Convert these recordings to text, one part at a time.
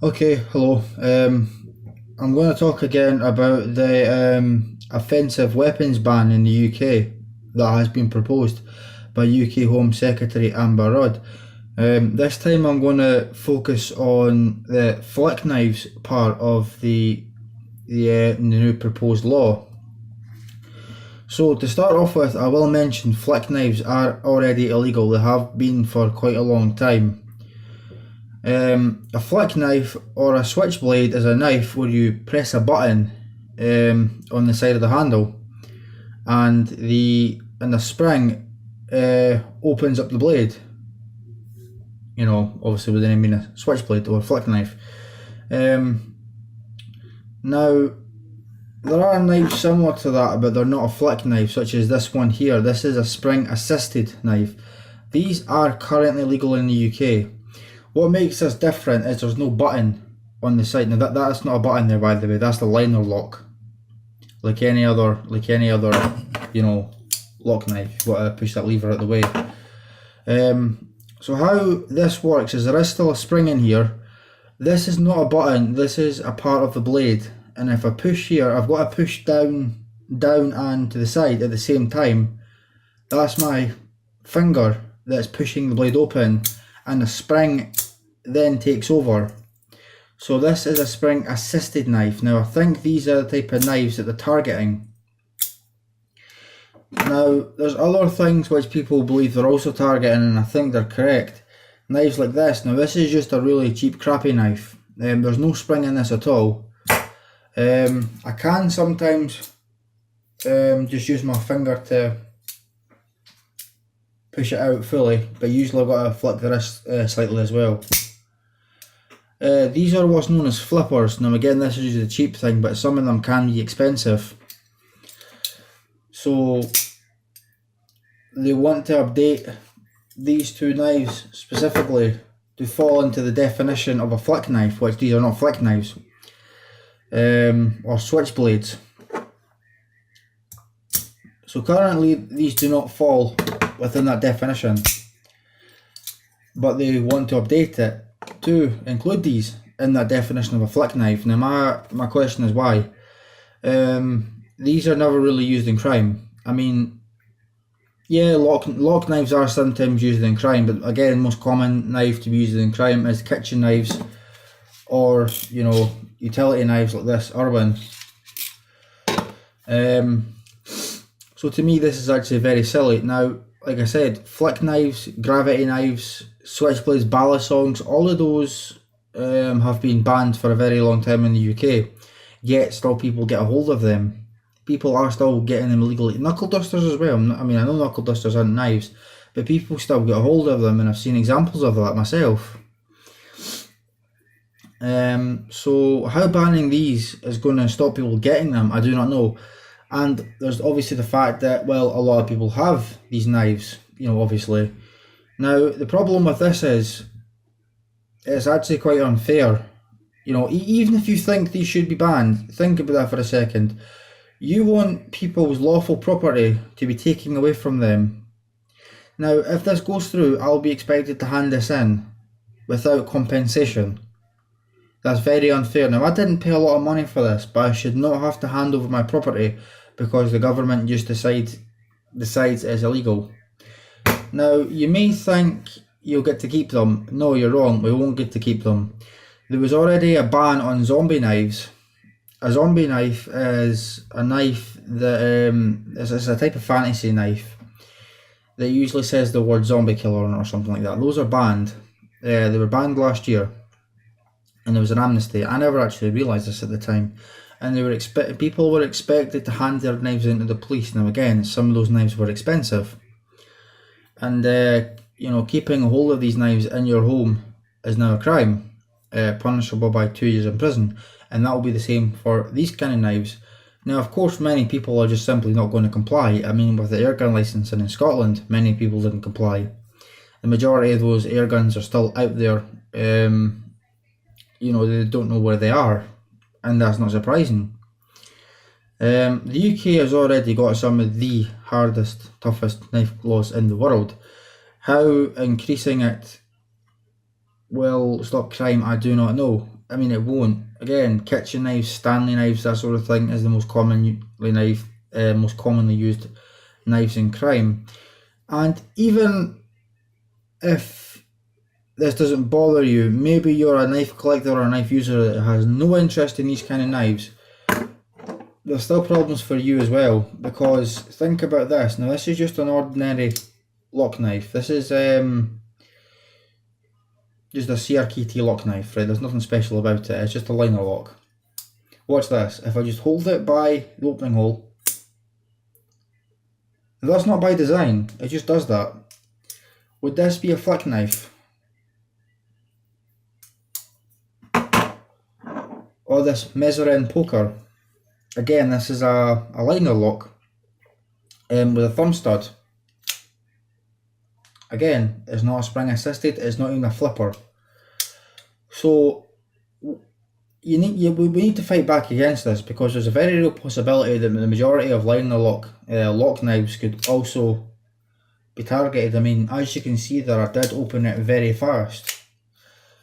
Okay, hello. I'm going to talk again about the offensive weapons ban in the UK that has been proposed by UK Home Secretary Amber Rudd. This time I'm going to focus on the flick knives part of the new proposed law. So to start off with, I will mention flick knives are already illegal. They have been for quite a long time. A flick knife or a switchblade is a knife where you press a button on the side of the handle, and the spring opens up the blade. You know, obviously we didn't mean a switchblade or a flick knife. Now there are knives similar to that, but they're not a flick knife, such as this one here. This is a spring assisted knife. These are currently legal in the UK. What makes this different is there's no button on the side. Now that's not a button there, by the way. That's the liner lock, like any other, you know, lock knife. You've got to push that lever out the way. So how this works is there is still a spring in here. This is not a button. This is a part of the blade. And if I push here, I've got to push down, and to the side at the same time. That's my finger that's pushing the blade open, and the spring then takes over. So this is a spring assisted knife. Now I think these are the type of knives that they're targeting. Now there's other things which people believe they're also targeting, and I think they're correct. Knives like this. Now this is just a really cheap crappy knife. There's no spring in this at all. I can sometimes just use my finger to push it out fully, but usually I've got to flick the wrist slightly as well. These are what's known as flippers. Now again, this is usually a cheap thing, but some of them can be expensive. So they want to update these two knives specifically to fall into the definition of a flick knife, which these are not flick knives, or switchblades. So currently these do not fall within that definition, but they want to update it to include these in that definition of a flick knife. Now my question is why? These are never really used in crime. I mean, yeah, lock knives are sometimes used in crime, but again, most common knife to be used in crime is kitchen knives, or, you know, utility knives like this Irwin. So to me this is actually very silly. Now, like I said, flick knives, gravity knives, switchblades, balisongs, all of those have been banned for a very long time in the UK, yet still people get a hold of them. People are still getting them illegally. Knuckle dusters as well. I mean, I know knuckle dusters aren't knives, but people still get a hold of them, and I've seen examples of that myself. So how banning these is going to stop people getting them, I do not know. And there's obviously the fact that, well, a lot of people have these knives, you know, obviously. Now, the problem with this is, it's actually quite unfair. You know, even if you think these should be banned, think about that for a second. You want people's lawful property to be taken away from them. Now, if this goes through, I'll be expected to hand this in without compensation. That's very unfair. Now, I didn't pay a lot of money for this, but I should not have to hand over my property because the government just decides it's illegal. Now, you may think you'll get to keep them. No, you're wrong. We won't get to keep them. There was already a ban on zombie knives. A zombie knife is a knife that is a type of fantasy knife that usually says the word zombie killer on it or something like that. Those are banned. They were banned last year, and there was an amnesty. I never actually realised this at the time, and people were expected to hand their knives into the police. Now again, some of those knives were expensive, and you know, keeping a hold of these knives in your home is now a crime, punishable by 2 years in prison, and that will be the same for these kind of knives. Now, of course, many people are just simply not going to comply. I mean, with the airgun licensing in Scotland, many people didn't comply. The majority of those airguns are still out there. You know, they don't know where they are, and that's not surprising. The UK has already got some of the hardest, toughest knife laws in the world. How increasing it will stop crime, I do not know. I mean, it won't. Again, kitchen knives, Stanley knives, that sort of thing is the most most commonly used knives in crime. And even if this doesn't bother you, maybe you're a knife collector or a knife user that has no interest in these kind of knives, there's still problems for you as well, because think about this. Now, this is just an ordinary lock knife. This is just a CRKT lock knife, right? There's nothing special about it. It's just a liner lock. Watch this. If I just hold it by the opening hole, that's not by design. It just does that. Would this be a flick knife? Or this Measurin poker? Again, this is a liner lock with a thumb stud. Again, it's not a spring assisted, it's not even a flipper. So we need to fight back against this, because there's a very real possibility that the majority of liner lock knives could also be targeted. I mean, as you can see there, I did open it very fast.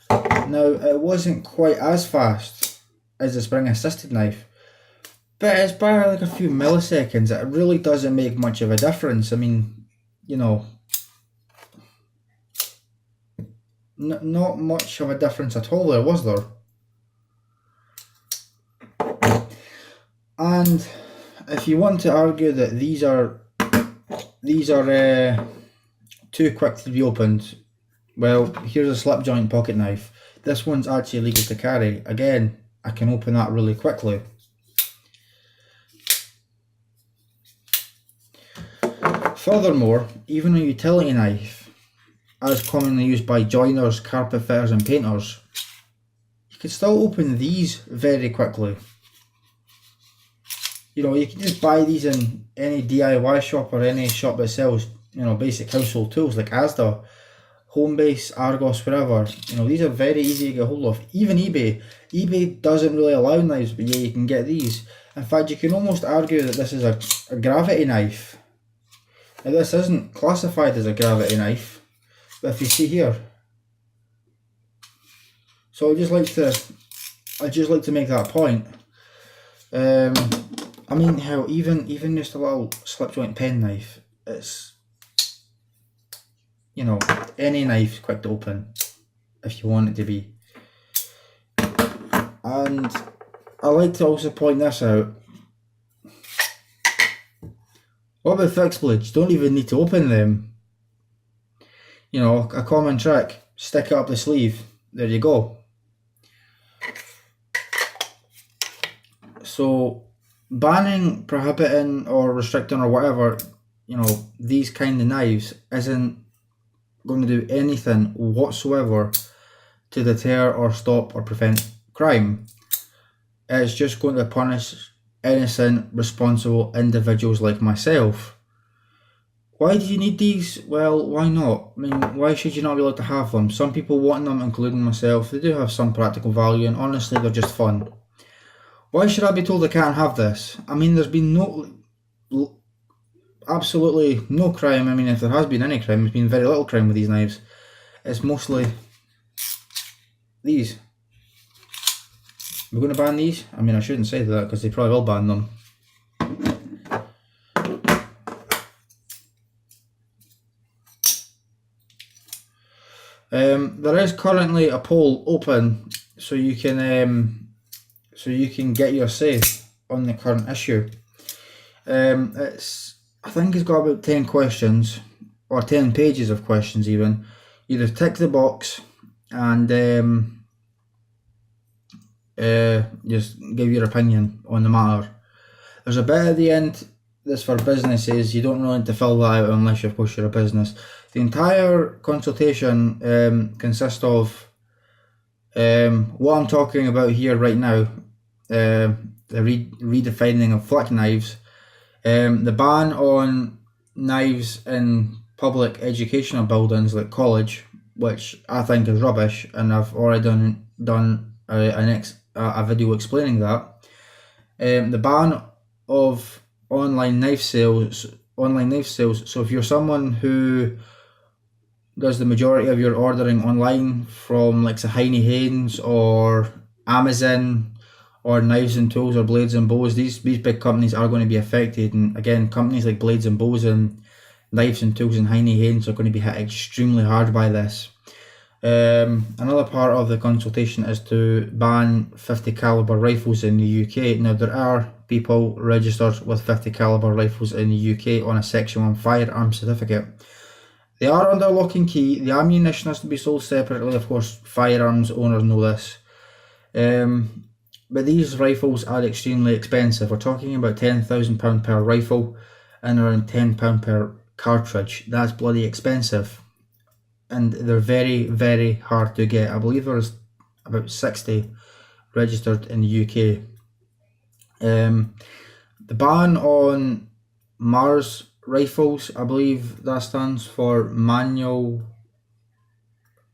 Now, it wasn't quite as fast as the spring assisted knife, but it's by like a few milliseconds. It really doesn't make much of a difference. I mean, you know, not much of a difference at all there, was there? And if you want to argue that these are too quick to be opened, well, here's a slip joint pocket knife. This one's actually legal to carry. Again, I can open that really quickly. Furthermore, even a utility knife, as commonly used by joiners, carpet fitters and painters, you can still open these very quickly. You know, you can just buy these in any DIY shop or any shop that sells, you know, basic household tools like Asda, Homebase, Argos, wherever. You know, these are very easy to get hold of. Even eBay. eBay doesn't really allow knives, but yeah, you can get these. In fact, you can almost argue that this is a gravity knife. Now, this isn't classified as a gravity knife, but if you see here. So I just like to make that point. I mean, hell, even just a little slip joint pen knife, it's, you know, any knife's quick to open if you want it to be. And I like to also point this out. What about fixed blades? You don't even need to open them. You know, a common trick, stick it up the sleeve, there you go. So banning, prohibiting or restricting or whatever, you know, these kind of knives isn't going to do anything whatsoever to deter or stop or prevent crime. It's just going to punish innocent, responsible individuals like myself. Why do you need these? Well, why not? I mean, why should you not be able to have them? Some people want them, including myself. They do have some practical value, and honestly, they're just fun. Why should I be told I can't have this? I mean, there's been absolutely no crime. I mean, if there has been any crime, there's been very little crime with these knives. It's mostly these. We're going to ban these? I mean, I shouldn't say that because they probably will ban them. There is currently a poll open, so you can get your say on the current issue. I think it's got about 10 questions, or 10 pages of questions even. You just tick the box and just give your opinion on the matter. There's a bit at the end that's for businesses. You don't really need to fill that out unless, of course, you're a business. The entire consultation consists of what I'm talking about here right now, the redefining of flick knives, the ban on knives in public educational buildings like college, which I think is rubbish, and I've already done a video explaining that. The ban of online knife sales. So if you're someone who does the majority of your ordering online from like say Heine Haynes or Amazon or Knives and Tools or Blades and Bows, these big companies are going to be affected. And again, companies like Blades and Bows and Knives and Tools and Heine Haynes are going to be hit extremely hard by this. Another part of the consultation is to ban 50 caliber rifles in the UK. Now, there are people registered with 50 caliber rifles in the UK on a Section 1 firearms certificate. They are under lock and key. The ammunition has to be sold separately. Of course, firearms owners know this. But these rifles are extremely expensive. We're talking about £10,000 per rifle and around £10 per cartridge. That's bloody expensive. And they're very, very hard to get. I believe there's about 60 registered in the UK. The ban on Mars rifles, I believe that stands for manual.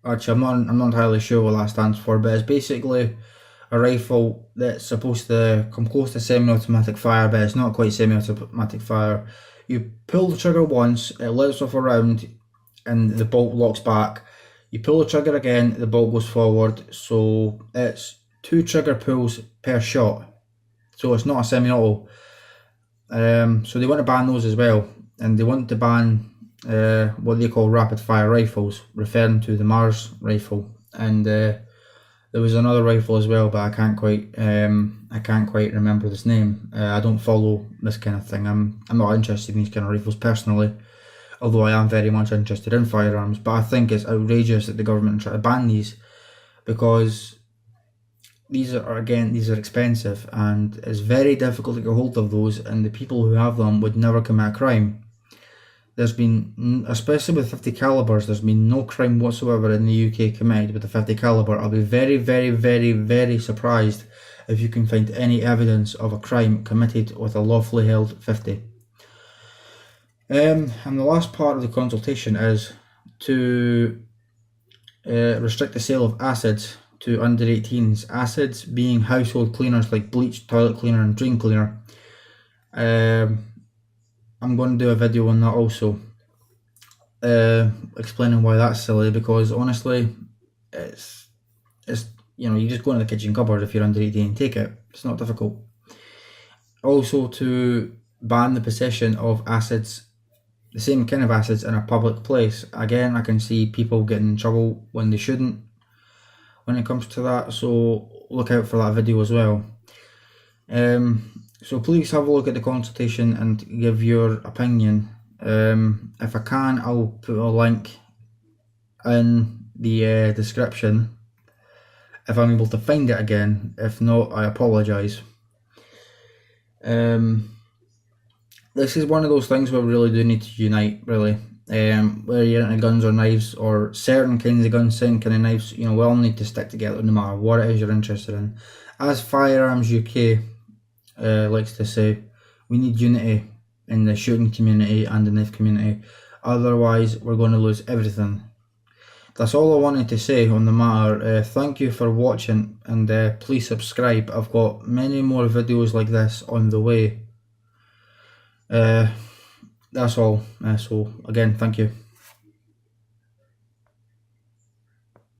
Actually, I'm not entirely sure what that stands for, but it's basically a rifle that's supposed to come close to semi-automatic fire, but it's not quite semi-automatic fire. You pull the trigger once, it lets off a round, and the bolt locks back. You pull the trigger again, the bolt goes forward. So it's 2 trigger pulls per shot. So it's not a semi-auto. So they want to ban those as well, and they want to ban what they call rapid fire rifles, referring to the Mars rifle. And there was another rifle as well, but I can't quite remember this name. I don't follow this kind of thing. I'm not interested in these kind of rifles personally, although I am very much interested in firearms. But I think it's outrageous that the government try to ban these, because these are expensive, and it's very difficult to get hold of those, and the people who have them would never commit a crime. There's been, especially with 50 calibers, there's been no crime whatsoever in the UK committed with the 50 caliber. I'll be very, very, very, very surprised if you can find any evidence of a crime committed with a lawfully held 50. And the last part of the consultation is to restrict the sale of acids to under 18s. Acids being household cleaners like bleach, toilet cleaner and drain cleaner. I'm going to do a video on that also, explaining why that's silly, because honestly, it's you just go in the kitchen cupboard if you're under 18 and take it. It's not difficult. Also to ban the possession of acids, the same kind of acids, in a public place. Again, I can see people getting in trouble when they shouldn't when it comes to that, so look out for that video as well. So please have a look at the consultation and give your opinion. If I can, I'll put a link in the description if I'm able to find it again. If not, I apologise. This is one of those things where we really do need to unite, really. Whether you're into guns or knives, or certain kinds of guns, certain kind of knives, we all need to stick together no matter what it is you're interested in. As Firearms UK likes to say, we need unity in the shooting community and the knife community, otherwise we're going to lose everything. That's all I wanted to say on the matter. Thank you for watching, and please subscribe. I've got many more videos like this on the way. That's all. So again, thank you.